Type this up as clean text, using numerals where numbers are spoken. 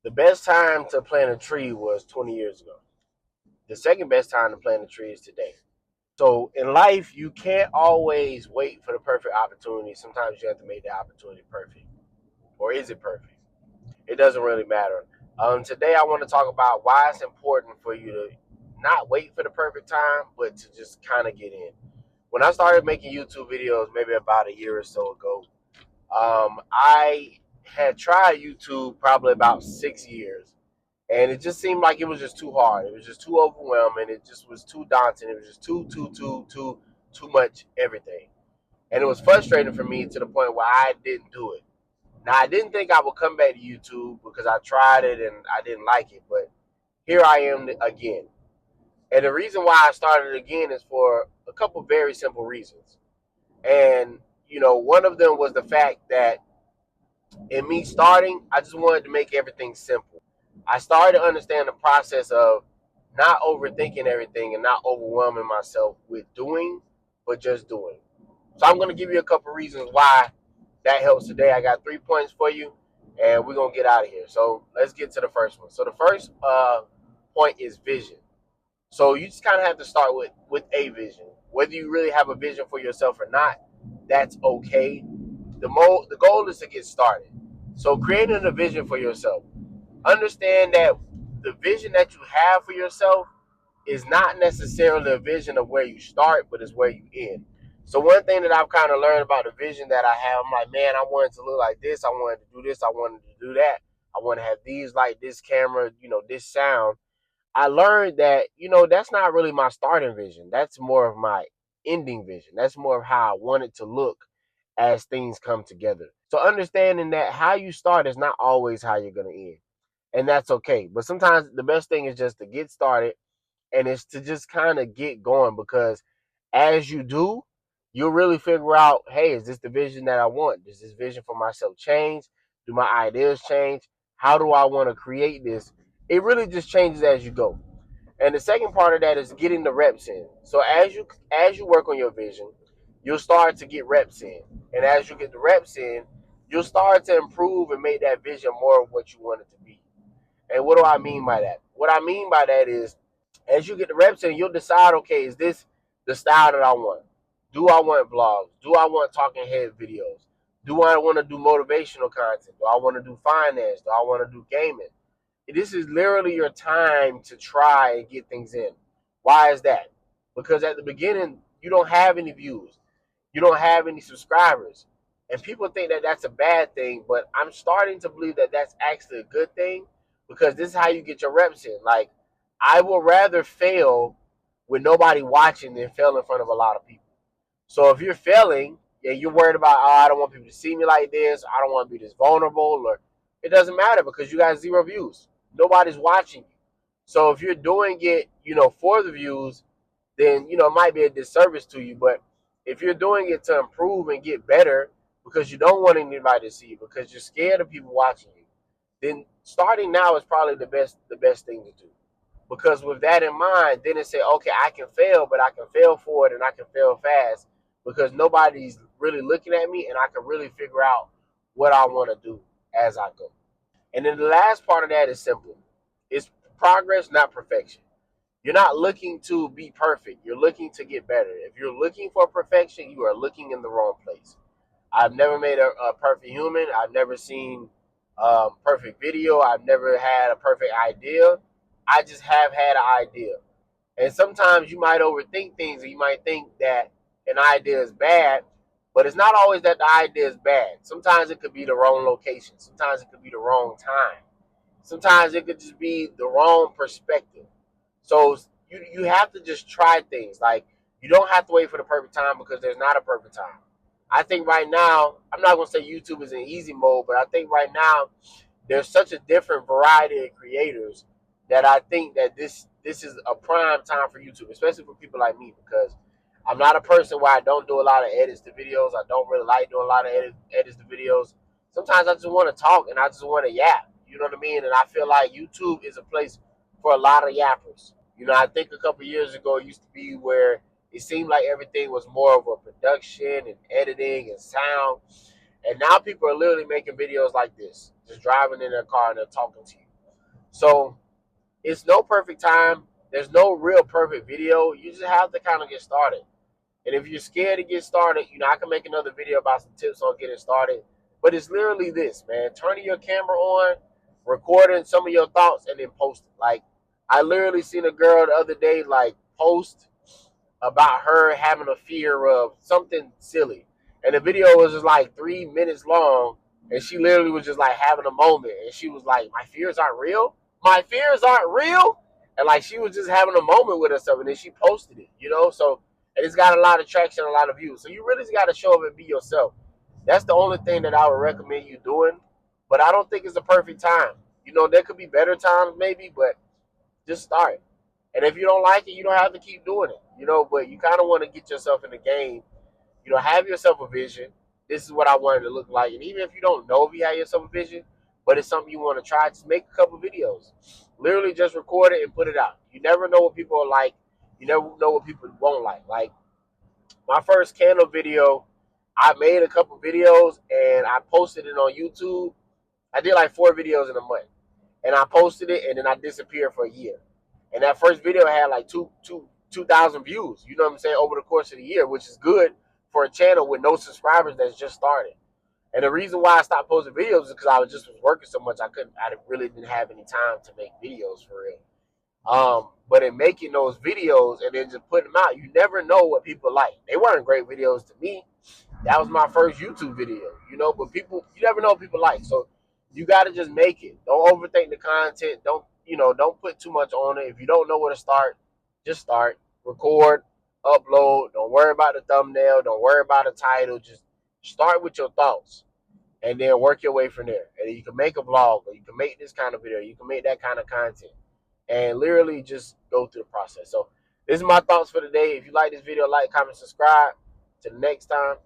The best time to plant a tree was 20 years ago. The second best time to plant a tree is today. So in life, you can't always wait for the perfect opportunity. Sometimes you have to make the opportunity perfect. Or is it perfect? It doesn't really matter. Today, I want to talk about why it's important for you to not wait for the perfect time, but to just kind of get in. When I started making YouTube videos, maybe about a year or so ago, I had tried YouTube probably about 6 years, and it just seemed like it was just too hard. It was just too overwhelming. It just was too daunting. It was just too much everything, and it was frustrating for me to the point where I didn't do it. Now, I didn't think I would come back to YouTube because I tried it and I didn't like it, but here I am again. And the reason why I started again is for a couple very simple reasons. And, one of them was the fact that in me starting, I just wanted to make everything simple. I started to understand the process of not overthinking everything and not overwhelming myself with doing, but just doing. So I'm going to give you a couple reasons why that helps today. I got 3 points for you, and we're going to get out of here. So let's get to the first one. So the first point is vision. So you just kind of have to start with a vision. Whether you really have a vision for yourself or not, that's okay. The goal is to get started. So creating a vision for yourself. Understand that the vision that you have for yourself is not necessarily a vision of where you start, but is where you end. So one thing that I've kind of learned about the vision that I have, I'm like, man, I wanted to look like this. I wanted to do this. I wanted to do that. I want to have these like this camera, this sound. I learned that, that's not really my starting vision. That's more of my ending vision. That's more of how I want it to look as things come together. So understanding that how you start is not always how you're going to end. And that's okay. But sometimes the best thing is just to get started, and it's to just kind of get going, because as you do, you'll really figure out, hey, is this the vision that I want? Does this vision for myself change? Do my ideas change? How do I want to create this? It really just changes as you go. And the second part of that is getting the reps in. So as you work on your vision, you'll start to get reps in. And as you get the reps in, you'll start to improve and make that vision more of what you want it to be. And what do I mean by that? What I mean by that is, as you get the reps in, you'll decide, okay, is this the style that I want? Do I want vlogs? Do I want talking head videos? Do I want to do motivational content? Do I want to do finance? Do I want to do gaming? This is literally your time to try and get things in. Why is that? Because at the beginning, you don't have any views. You don't have any subscribers. And people think that that's a bad thing, but I'm starting to believe that that's actually a good thing, because this is how you get your reps in. Like, I would rather fail with nobody watching than fail in front of a lot of people. So if you're failing and you're worried about, oh, I don't want people to see me like this, I don't want to be this vulnerable, or it doesn't matter because you got 0 views. Nobody's watching you. So if you're doing it, for the views, then it might be a disservice to you. But if you're doing it to improve and get better because you don't want anybody to see you, because you're scared of people watching you, then starting now is probably the best thing to do. Because with that in mind, then it say, okay, I can fail, but I can fail forward and I can fail fast because nobody's really looking at me, and I can really figure out what I want to do as I go. And then the last part of that is simple. It's progress, not perfection. You're not looking to be perfect. You're looking to get better. If you're looking for perfection, you are looking in the wrong place. I've never made a perfect human. I've never seen perfect video. I've never had a perfect idea. I just have had an idea. And sometimes you might overthink things, and you might think that an idea is bad, but it's not always that the idea is bad. Sometimes it could be the wrong location. Sometimes it could be the wrong time. Sometimes it could just be the wrong perspective. So you have to just try things. Like, you don't have to wait for the perfect time, because there's not a perfect time. I think right now, I'm not going to say YouTube is in easy mode, but I think right now there's such a different variety of creators that I think that this is a prime time for YouTube, especially for people like me, because I'm not a person where I don't do a lot of edits to videos. I don't really like doing a lot of edits to videos. Sometimes I just want to talk and I just want to yap. You know what I mean? And I feel like YouTube is a place for a lot of yappers. I think a couple years ago it used to be where it seemed like everything was more of a production and editing and sound. And now people are literally making videos like this, just driving in their car and they're talking to you. So it's no perfect time. There's no real perfect video. You just have to kind of get started. And if you're scared to get started, I can make another video about some tips on getting started. But it's literally this, man. Turning your camera on, recording some of your thoughts, and then post it. Like, I literally seen a girl the other day, like, post about her having a fear of something silly. And the video was just like 3 minutes long. And she literally was just like having a moment. And she was like, my fears aren't real. My fears aren't real. And like she was just having a moment with herself. And then she posted it. So, and it's got a lot of traction, a lot of views. So you really just got to show up and be yourself. That's the only thing that I would recommend you doing. But I don't think it's the perfect time. There could be better times maybe, but just start. And if you don't like it, you don't have to keep doing it. But you kind of want to get yourself in the game. Have yourself a vision. This is what I want it to look like. And even if you don't know if you have yourself a vision, but it's something you want to try, just make a couple videos. Literally just record it and put it out. You never know what people are like. You never know what people won't like. Like my first candle video, I made a couple videos and I posted it on YouTube. I did like 4 videos in a month. And I posted it and then I disappeared for a year. And that first video had like 2,000 views, you know what I'm saying, over the course of the year, which is good for a channel with no subscribers that's just started. And the reason why I stopped posting videos is because I was working so much I really didn't have any time to make videos for real. But in making those videos and then just putting them out, you never know what people like. They weren't great videos to me. That was my first YouTube video, but you never know what people like. So you got to just make it. Don't overthink the content. Don't put too much on it. If you don't know where to start, just start, record, upload. Don't worry about the thumbnail. Don't worry about the title. Just start with your thoughts and then work your way from there. And you can make a vlog or you can make this kind of video. You can make that kind of content and literally just go through the process. So this is my thoughts for today. If you like this video, like, comment, subscribe. Till next time.